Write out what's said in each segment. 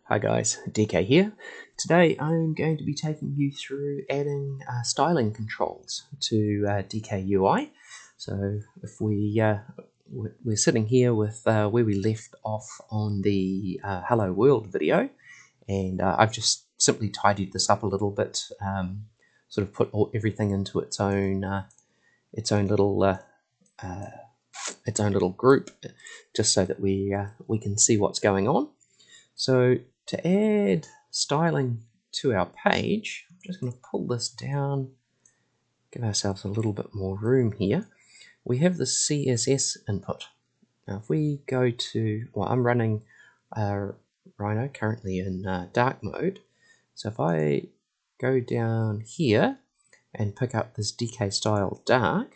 Hi guys, DK here. Today I'm going to be taking you through adding styling controls to DKUI. So if we're sitting here with where we left off on the Hello World video, and I've just simply tidied this up a little bit, sort of put everything into its own little group, just so that we can see what's going on. So to add styling to our page, I'm just going to pull this down, give ourselves a little bit more room here. We have the CSS input. Now if we go to, well, I'm running Rhino currently in dark mode. So if I go down here and pick up this DK style dark,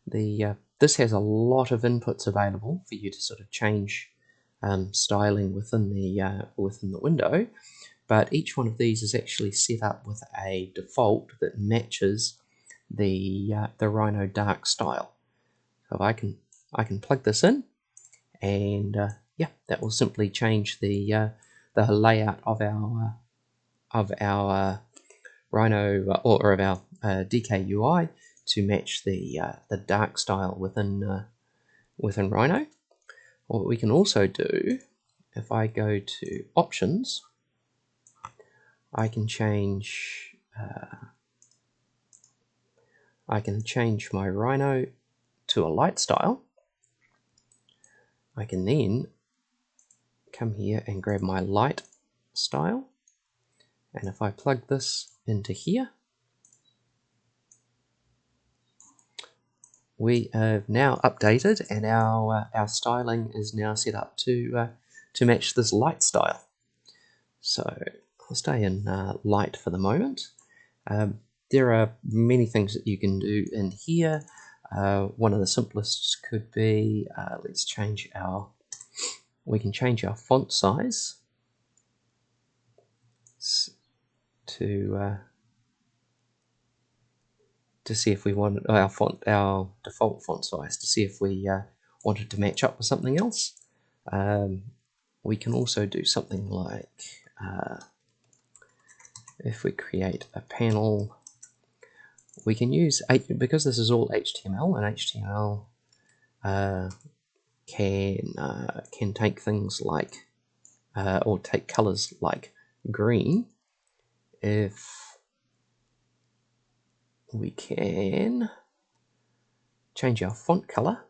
this has a lot of inputs available for you to sort of change styling within the window, but each one of these is actually set up with a default that matches the Rhino dark style. So I can plug this in, and yeah, that will simply change the layout of our Rhino or of our DKUI to match the dark style within Rhino. What we can also do, if I go to options, I can change my Rhino to a light style. I can then come here and grab my light style, and if I plug this into here, we have now updated, and our styling is now set up to match this light style. So I'll stay in light for the moment. There are many things that you can do in here. One of the simplest could be we can change our font size to see if we want our default font size, to see if we wanted to match up with something else. We can also do something like if we create a panel, we can use, because this is all HTML, and HTML can take things like or take colors like green. If we can change our font color,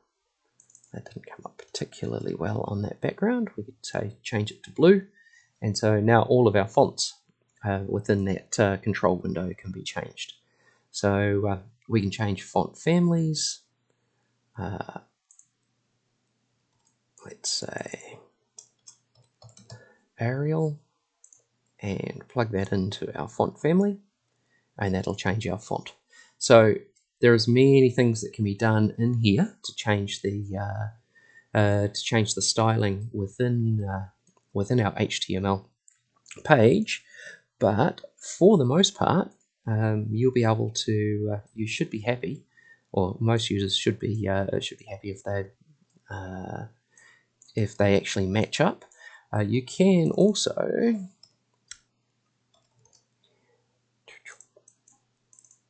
that didn't come up particularly well on that background, we could say change it to blue, and so now all of our fonts within that control window can be changed. So we can change font families. Let's say Arial, and plug that into our font family, and that'll change our font. So there's many things that can be done in here to change the styling within our HTML page, but for the most part, you'll be able to. You should be happy, or most users should be happy if they actually match up. You can also.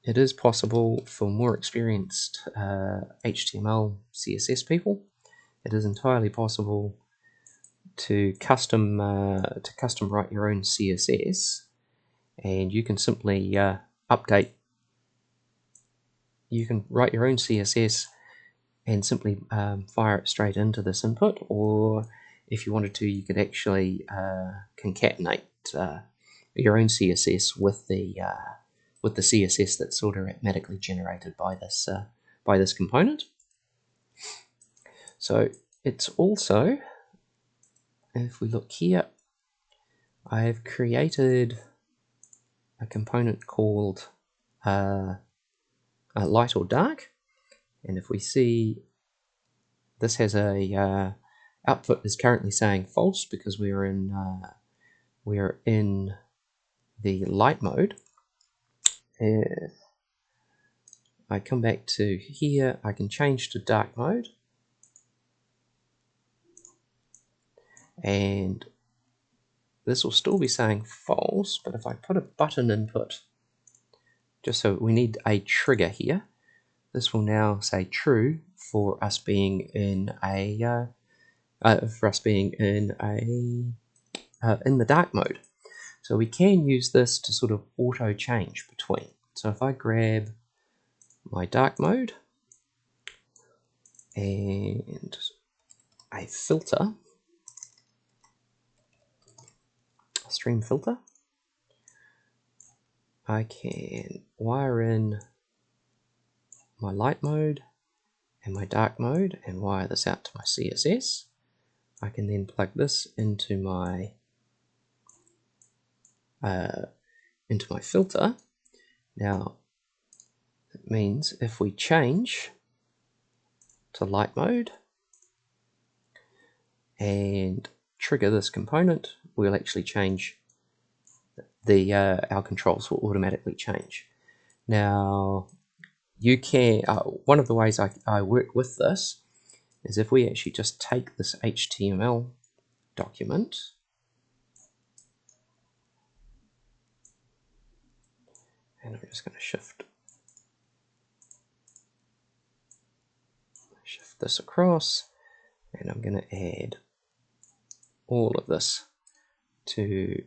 It is possible for more experienced HTML, CSS people. It is entirely possible to custom write your own CSS, and you can simply update. You can write your own CSS and simply fire it straight into this input, or if you wanted to, you could actually concatenate your own CSS with the CSS that's sort of automatically generated by this component. So it's also, if we look here, I have created a component called light or dark, and if we see, this has a output is currently saying false because we're in the light mode. If I come back to here, I can change to dark mode, and this will still be saying false, but if I put a button input, just so we need a trigger here, this will now say true for us being in a in the dark mode. So we can use this to sort of auto change between. So if I grab my dark mode and a filter, a stream filter, I can wire in my light mode and my dark mode and wire this out to my CSS. I can then plug this into my filter. Now it means if we change to light mode and trigger this component, we'll actually change the our controls will automatically change. Now you can one of the ways I work with this is if we actually just take this HTML document and I'm just going to shift this across, and I'm going to add all of this to,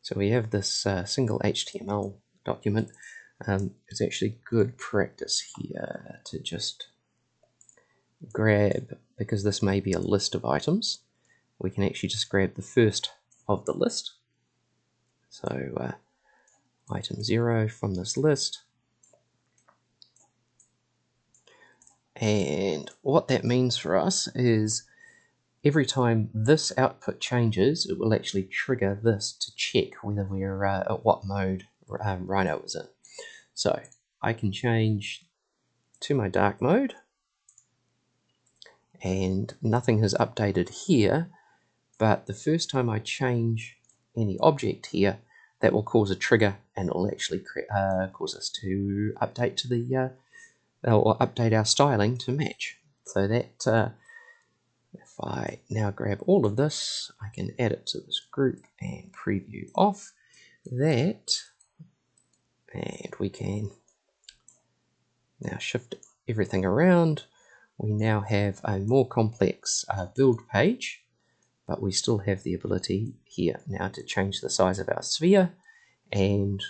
so we have this single HTML document. It's actually good practice here to just grab, because this may be a list of items, we can actually just grab the first of the list. So item 0 from this list. And what that means for us is every time this output changes, it will actually trigger this to check whether we're at what mode Rhino is in. So I can change to my dark mode and nothing has updated here, but the first time I change any object here, that will cause a trigger and it will actually cause us to update to the or update our styling to match. So that if I now grab all of this, I can add it to this group and preview off that, and we can now shift everything around. We now have a more complex build page, but we still have the ability here now to change the size of our sphere, and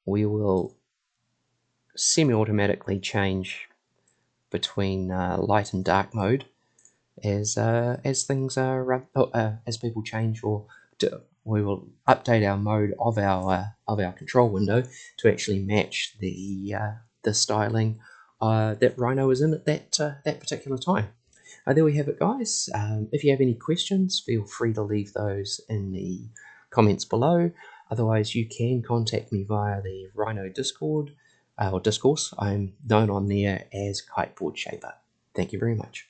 we will semi-automatically change between light and dark mode as things are as people change, or we will update our mode of our control window to actually match the styling that Rhino is in at that particular time. There we have it, guys. If you have any questions, feel free to leave those in the comments below. Otherwise, you can contact me via the Rhino Discord or Discourse. I'm known on there as Kiteboard Shaper. Thank you very much.